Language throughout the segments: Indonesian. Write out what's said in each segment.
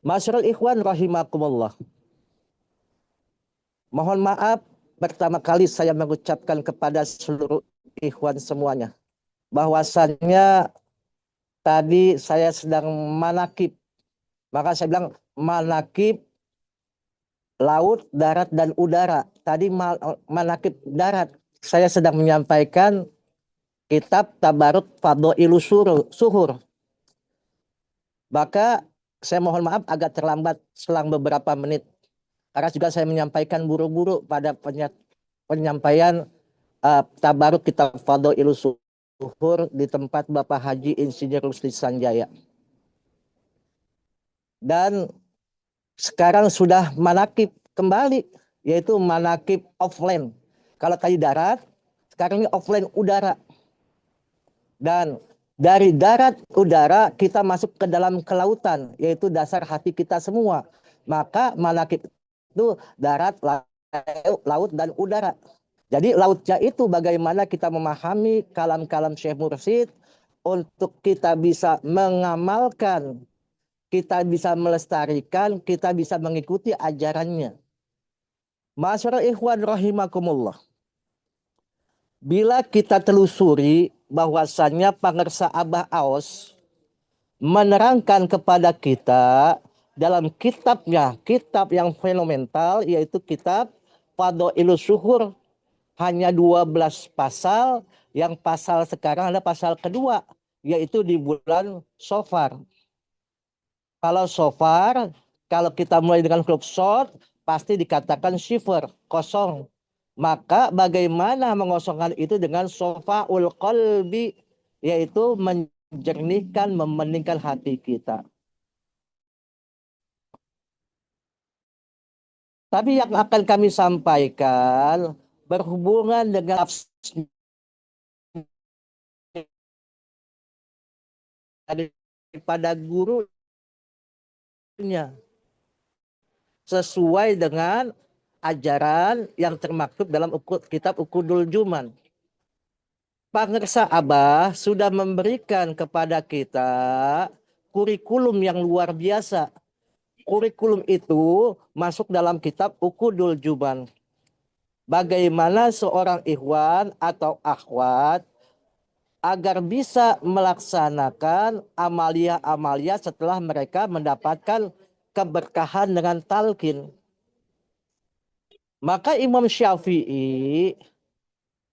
Masyarul ikhwan rahimakumullah. Mohon maaf pertama kali saya mengucapkan kepada seluruh ikhwan semuanya bahwasannya tadi saya sedang manakib. Maka saya bilang manakib laut, darat, dan udara. Tadi manakib darat. Saya sedang menyampaikan kitab Tabarut Fadhailu Suhur. Maka saya mohon maaf agak terlambat selang beberapa menit. Karena juga saya menyampaikan buru-buru pada penyampaian Tabarut kitab Fadhailu Suhur di tempat Bapak Haji Insinyur Rusli Sanjaya. Dan sekarang sudah manakib kembali, yaitu manakib offline. Kalau tadi darat, sekarang ini offline udara. Dan dari darat udara kita masuk ke dalam kelautan, yaitu dasar hati kita semua. Maka manakib itu darat, laut, dan udara. Jadi lautnya itu bagaimana kita memahami kalam-kalam Syekh Mursyid untuk kita bisa mengamalkan, kita bisa melestarikan, kita bisa mengikuti ajarannya. Masyarakat ikhwan rahimakumullah. Bila kita telusuri bahwasannya Pangersa Abah Aos menerangkan kepada kita dalam kitabnya, kitab yang fenomenal, yaitu kitab Fadhailus Suhur, hanya 12 pasal, yang pasal sekarang adalah pasal kedua, yaitu di bulan Sofar. Kalau Sofar, kalau kita mulai dengan huruf short, pasti dikatakan shiver, kosong. Maka bagaimana mengosongkan itu dengan sofaul qalbi, yaitu menjernihkan, membeningkan hati kita. Tapi yang akan kami sampaikan berhubungan dengan daripada gurunya sesuai dengan ajaran yang termaktub dalam kitab Ukudul Juman. Pangersa Abah sudah memberikan kepada kita kurikulum yang luar biasa. Kurikulum itu masuk dalam kitab Ukudul Juman. Bagaimana seorang ikhwan atau akhwat agar bisa melaksanakan amalia-amalia setelah mereka mendapatkan keberkahan dengan talqin. Maka Imam Syafi'i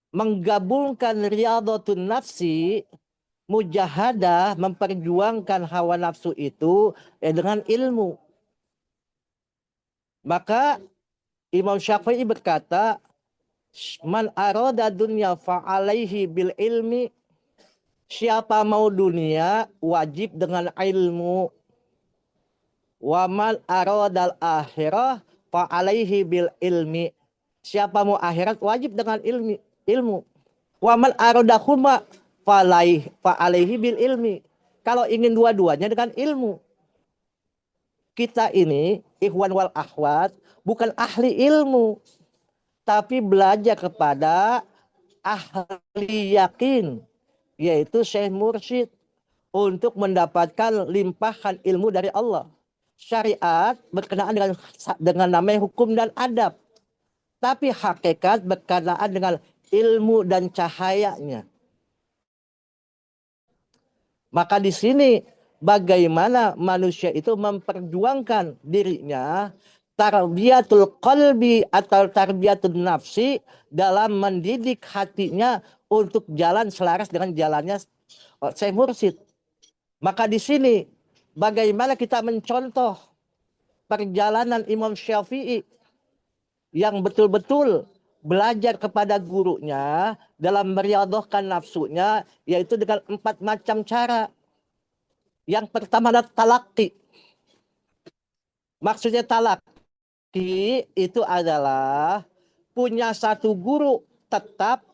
menggabungkan riyadhatun nafsi, mujahadah, memperjuangkan hawa nafsu itu dengan ilmu. Maka Imam Syafi'i berkata, man arada dunya fa'alaihi bil ilmi, siapa mau dunia wajib dengan ilmu. Wa man aradal akhirah fa'alaihi bil ilmi, siapa mau akhirat wajib dengan ilmu. Wa man aradahuma fa'alaihi bil ilmi, kalau ingin dua-duanya dengan ilmu. Kita ini ikhwan wal akhwat bukan ahli ilmu, tapi belajar kepada ahli yakin, yaitu Syekh Mursyid, untuk mendapatkan limpahan ilmu dari Allah. Syariat berkenaan dengan namanya hukum dan adab, tapi hakikat berkenaan dengan ilmu dan cahayanya. Maka di sini bagaimana manusia itu memperjuangkan dirinya, tarbiyatul qalbi atau tarbiyatul nafsi, dalam mendidik hatinya untuk jalan selaras dengan jalannya Syekh Mursyid. Maka di sini bagaimana kita mencontoh perjalanan Imam Syafi'i yang betul-betul belajar kepada gurunya dalam meriadhahkan nafsunya, yaitu dengan 4 macam cara. Yang pertama adalah talaki. Maksudnya talaki itu adalah punya satu guru tetap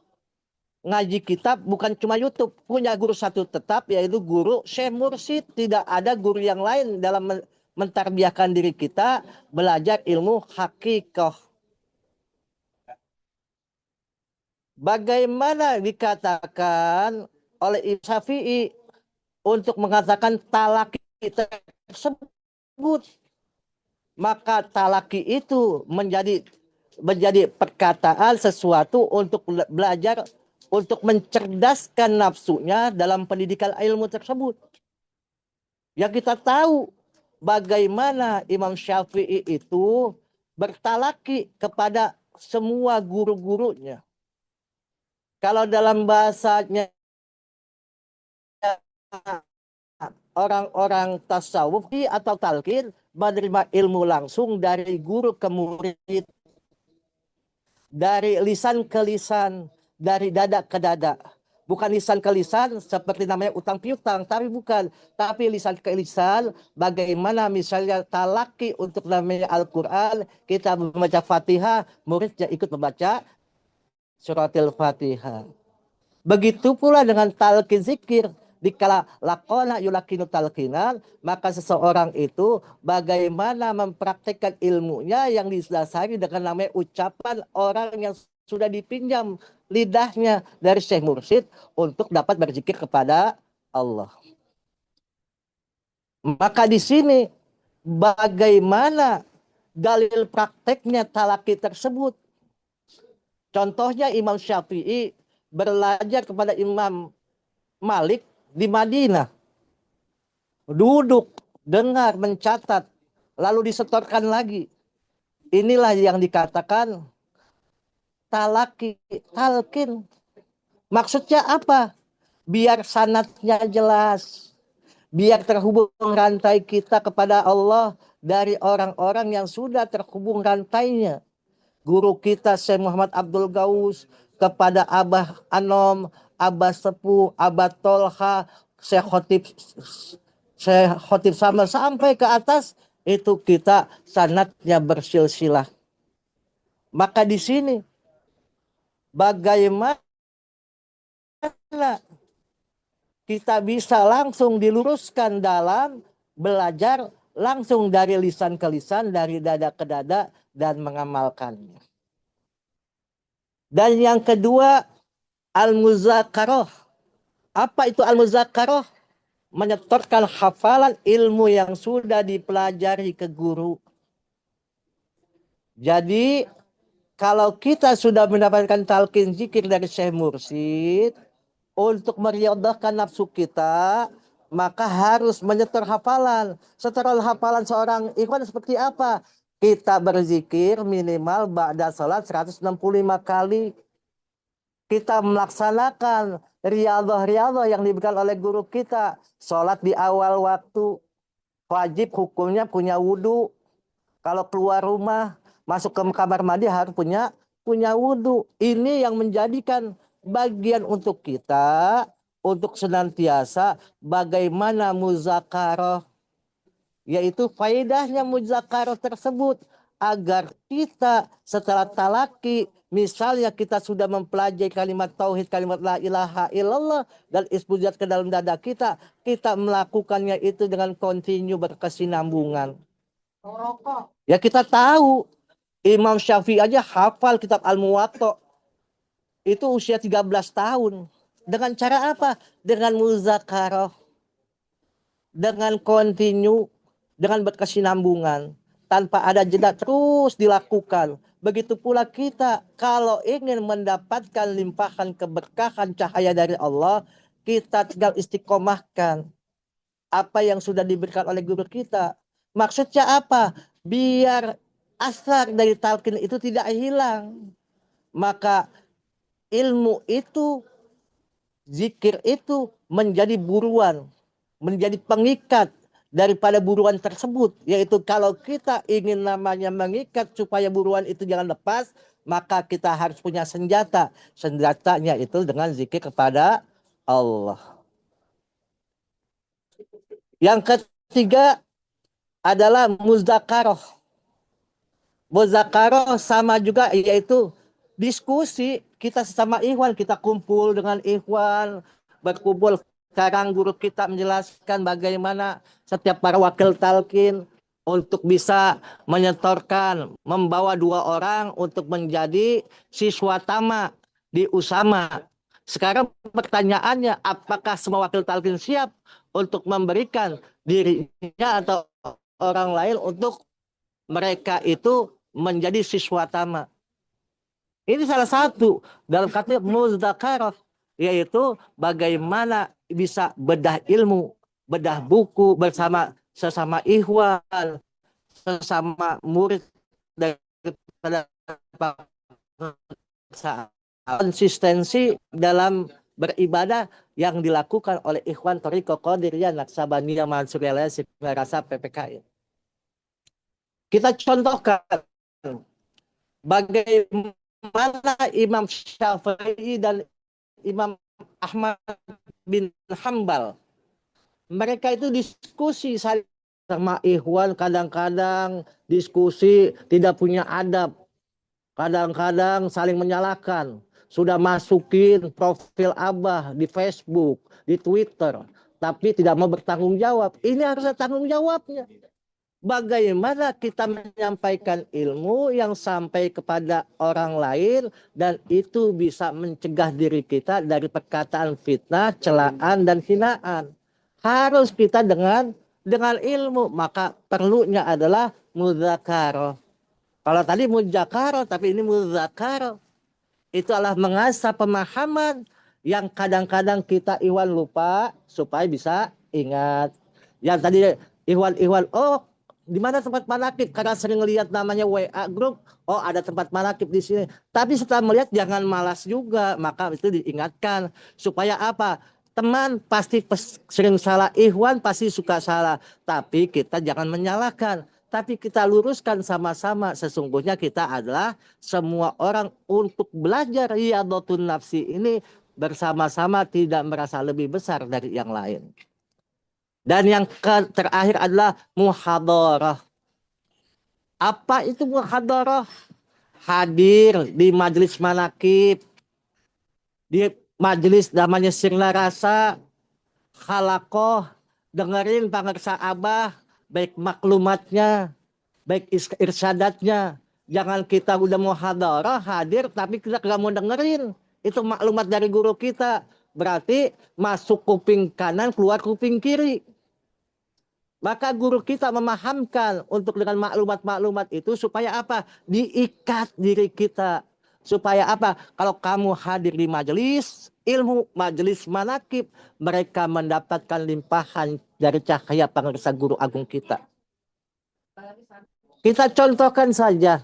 ngaji kitab, bukan cuma YouTube. Punya guru satu tetap, yaitu guru Syekh Mursyid. Tidak ada guru yang lain dalam mentarbiahkan diri kita belajar ilmu hakikah. Bagaimana dikatakan oleh Imam Syafi'i untuk mengatakan talaki tersebut? maka talaki itu menjadi perkataan sesuatu untuk belajar, untuk mencerdaskan nafsunya dalam pendidikan ilmu tersebut. Yang kita tahu bagaimana Imam Syafi'i itu bertalaki kepada semua guru-gurunya. Kalau dalam bahasanya orang-orang tasawuf atau talqin, menerima ilmu langsung dari guru ke murid, dari lisan ke lisan, dari dada ke dada. Bukan lisan ke lisan seperti namanya utang piutang, tapi bukan. Tapi lisan ke lisan, bagaimana misalnya talaki untuk namanya Al-Quran, kita membaca Fatihah, muridnya ikut membaca suratil Fatihah. Begitu pula dengan talqin zikir. Dikala lakona yulakinu talqinan, maka seseorang itu bagaimana mempraktekkan ilmunya yang didasari dengan namanya ucapan orang yang sudah dipinjam lidahnya dari Syekh Mursyid untuk dapat berzikir kepada Allah. Maka di sini bagaimana dalil prakteknya talaki tersebut. Contohnya Imam Syafi'i belajar kepada Imam Malik di Madinah. Duduk, dengar, mencatat, lalu disetorkan lagi. Inilah yang dikatakan talaki, talkin. Maksudnya apa? Biar sanatnya jelas. Biar terhubung rantai kita kepada Allah dari orang-orang yang sudah terhubung rantainya. Guru kita Syekh Muhammad Abdul Gaus kepada Abah Anom, Abah Sepuh, Abah Tolha, Syekh Khotib Samal sampai ke atas itu kita sanatnya bersilsilah. Maka di sini bagaimana kita bisa langsung diluruskan dalam belajar langsung dari lisan ke lisan, dari dada ke dada dan mengamalkannya. Dan yang kedua, al-muzakarah. Apa itu al-muzakarah? Menyetorkan hafalan ilmu yang sudah dipelajari ke guru. Jadi kalau kita sudah mendapatkan talqin zikir dari Syekh Mursyid, untuk meriadahkan nafsu kita, maka harus menyetor hafalan. Setelah hafalan seorang ikhwan seperti apa? Kita berzikir minimal ba'da salat 165 kali. Kita melaksanakan riyadhah-riyadhah yang diberikan oleh guru kita. Salat di awal waktu. Wajib hukumnya punya wudhu. Kalau keluar rumah, masuk ke kamar mandi harus punya wudhu. Ini yang menjadikan bagian untuk kita untuk senantiasa bagaimana muzakarah, yaitu faedahnya muzakarah tersebut agar kita setelah talaki, misalnya kita sudah mempelajari kalimat tauhid, kalimat la ilaha illallah dan isbujat ke dalam dada kita, kita melakukannya itu dengan kontinu berkesinambungan. Ya kita tahu Imam Syafi'i aja hafal kitab Al-Muwatta itu usia 13 tahun. Dengan cara apa? Dengan muzakarah, dengan kontinu, dengan berkesinambungan, tanpa ada jeda terus dilakukan. Begitu pula kita kalau ingin mendapatkan limpahan keberkahan cahaya dari Allah, kita tinggal istiqomahkan apa yang sudah diberikan oleh guru kita. Maksudnya apa? Biar asar dari talqin itu tidak hilang. Maka ilmu itu, zikir itu menjadi buruan, menjadi pengikat daripada buruan tersebut. Yaitu kalau kita ingin namanya mengikat supaya buruan itu jangan lepas, maka kita harus punya senjata. Senjatanya itu dengan zikir kepada Allah. Yang ketiga adalah muzakarah. Muzakarah sama juga yaitu diskusi kita sesama ikhwan, kita kumpul dengan ikhwan, berkumpul. Sekarang guru kita menjelaskan bagaimana setiap para wakil talqin untuk bisa menyetorkan, membawa 2 orang untuk menjadi siswa tama di Usama. Sekarang pertanyaannya, apakah semua wakil talqin siap untuk memberikan dirinya atau orang lain untuk mereka itu menjadi siswa tamat. Ini salah satu dalam kata mudzakarah, yaitu bagaimana bisa bedah ilmu, bedah buku bersama sesama ikhwan, sesama murid daripada konsistensi dalam beribadah yang dilakukan oleh ikhwan Thariqah Qadiriyah Naksabaniyah Mansuriyah Rasa PPKI. Kita contohkan bagaimana Imam Syafi'i dan Imam Ahmad bin Hambal. Mereka itu diskusi sama ikhwan, kadang-kadang diskusi tidak punya adab. Kadang-kadang saling menyalahkan. Sudah masukin profil Abah di Facebook, di Twitter, tapi tidak mau bertanggung jawab. Ini harus ada tanggung jawabnya. Bagaimana kita menyampaikan ilmu yang sampai kepada orang lain dan itu bisa mencegah diri kita dari perkataan fitnah, celaan dan hinaan. Harus kita dengan ilmu, maka perlunya adalah mudzakarah. Kalau tadi mujakarah, tapi ini mudzakarah. Itu adalah mengasah pemahaman yang kadang-kadang kita ikhwan lupa supaya bisa ingat. Yang tadi ikhwan, oh di mana tempat manakib? Karena sering lihat namanya WA group, oh ada tempat manakib di sini. Tapi setelah melihat jangan malas juga, maka itu diingatkan supaya apa? Teman pasti sering salah, ikhwan pasti suka salah, tapi kita jangan menyalahkan. Tapi kita luruskan sama-sama, sesungguhnya kita adalah semua orang untuk belajar riyadhatun nafsi ini bersama-sama, tidak merasa lebih besar dari yang lain. Dan yang terakhir adalah muhadarah. Apa itu muhadarah? Hadir di majelis manakib, di majelis namanya sirna rasa, halakoh, dengerin pangersa Abah, baik maklumatnya, baik irsyadatnya. Jangan kita udah mau hadarah, hadir, tapi kita nggak mau dengerin. Itu maklumat dari guru kita. Berarti masuk kuping kanan, keluar kuping kiri. Maka guru kita memahamkan untuk dengan maklumat-maklumat itu supaya apa? Diikat diri kita. Supaya apa? Kalau kamu hadir di majelis ilmu, majelis manakib, mereka mendapatkan limpahan dari cahaya pangersa guru agung kita. Kita contohkan saja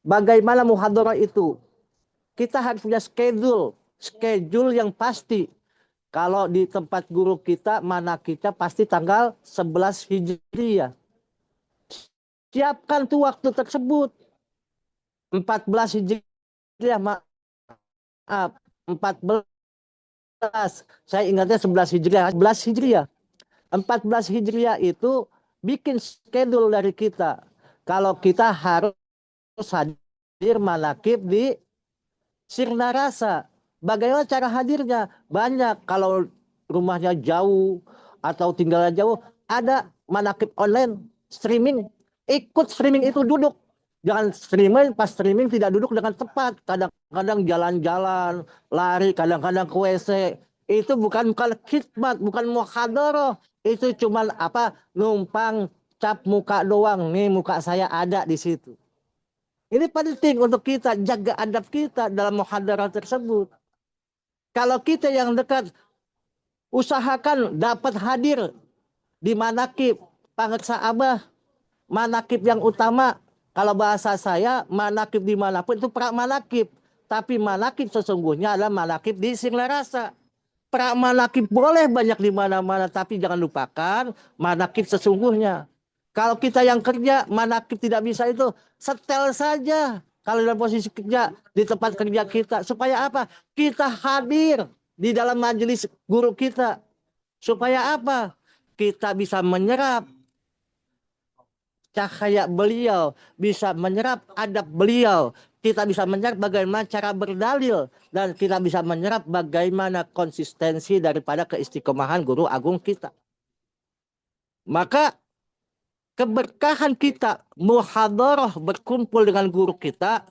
bagaimana muhadarah itu. Kita harus punya schedule yang pasti. Kalau di tempat guru kita, mana kita pasti tanggal 11 Hijriah. Siapkan tuh waktu tersebut. 14 Hijriah, maaf, 14. Saya ingatnya 11 Hijriah. 11 Hijriah. 14 Hijriah itu bikin schedule dari kita. Kalau kita harus hadir manakib di sirna rasa. Bagaimana cara hadirnya? Banyak. Kalau rumahnya jauh atau tinggalnya jauh, ada manakib online, streaming. Ikut streaming itu, duduk. Jangan streaming, pas streaming tidak duduk dengan tepat. Kadang-kadang jalan-jalan, lari, kadang-kadang ke WC. Itu bukan khidmat, bukan muhadarah. Itu cuman apa? Numpang cap muka doang. Nih muka saya ada di situ. Ini penting untuk kita jaga adab kita dalam muhadarah tersebut. Kalau kita yang dekat, usahakan dapat hadir di manakib pangersa Abah, manakib yang utama. Kalau bahasa saya, manakib dimanapun itu pra manakib. Tapi manakib sesungguhnya adalah manakib di sirna rasa. Pra manakib boleh banyak di mana-mana, tapi jangan lupakan manakib sesungguhnya. Kalau kita yang kerja, manakib tidak bisa itu, setel saja. Kalau dalam posisi kerja, di tempat kerja kita. Supaya apa? Kita hadir di dalam majelis guru kita. Supaya apa? Kita bisa menyerap cahaya beliau, bisa menyerap adab beliau. Kita bisa menyerap bagaimana cara berdalil. Dan kita bisa menyerap bagaimana konsistensi daripada keistiqomahan guru agung kita. Maka keberkahan kita muhadarah berkumpul dengan guru kita,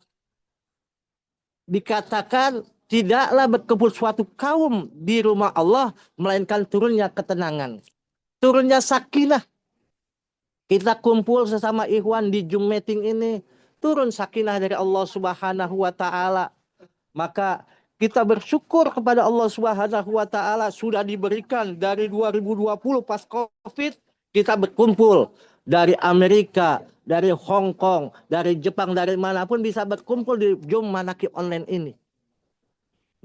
dikatakan tidaklah berkumpul suatu kaum di rumah Allah melainkan turunnya ketenangan, turunnya sakinah. Kita kumpul sesama ikhwan di Zoom meeting ini, turun sakinah dari Allah Subhanahu wa taala. Maka kita bersyukur kepada Allah Subhanahu wa taala sudah diberikan dari 2020 pas Covid kita berkumpul dari Amerika, dari Hong Kong, dari Jepang, dari manapun bisa berkumpul di Zoom Manaqib online ini.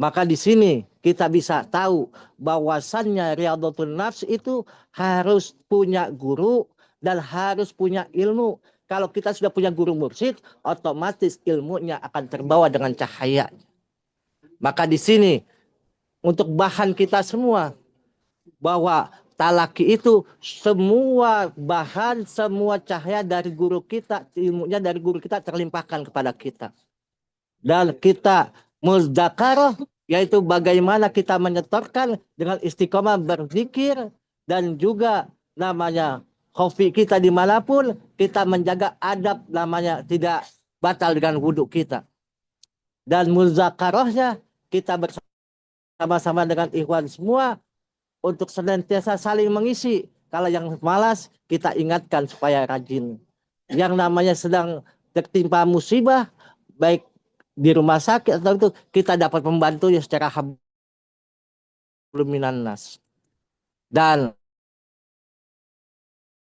Maka di sini kita bisa tahu bahwasannya Riyadhatul Nafs itu harus punya guru dan harus punya ilmu. Kalau kita sudah punya guru mursyid, otomatis ilmunya akan terbawa dengan cahaya. Maka di sini untuk bahan kita semua bahwa talaki itu semua bahan, semua cahaya dari guru kita, ilmunya dari guru kita terlimpahkan kepada kita. Dan kita mudzakarah yaitu bagaimana kita menyetorkan dengan istiqomah berzikir dan juga namanya khofi kita dimanapun kita menjaga adab namanya tidak batal dengan wudhu kita. Dan muzakarahnya kita bersama-sama dengan ikhwan semua untuk senantiasa saling mengisi. Kalau yang malas kita ingatkan supaya rajin. Yang namanya sedang tertimpa musibah baik di rumah sakit atau itu kita dapat membantu ya secara hablum minan nas. Dan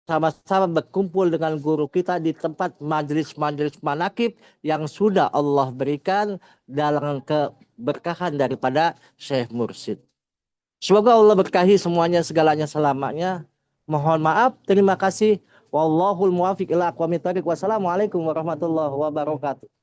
sama-sama berkumpul dengan guru kita di tempat majelis-majelis manakib yang sudah Allah berikan dalam keberkahan daripada Syekh Mursyid. Semoga Allah berkahi semuanya segalanya selamanya. Mohon maaf, terima kasih. Wallahul muwaffiq ila aqwamit thoriq. Wassalamualaikum warahmatullahi wabarakatuh.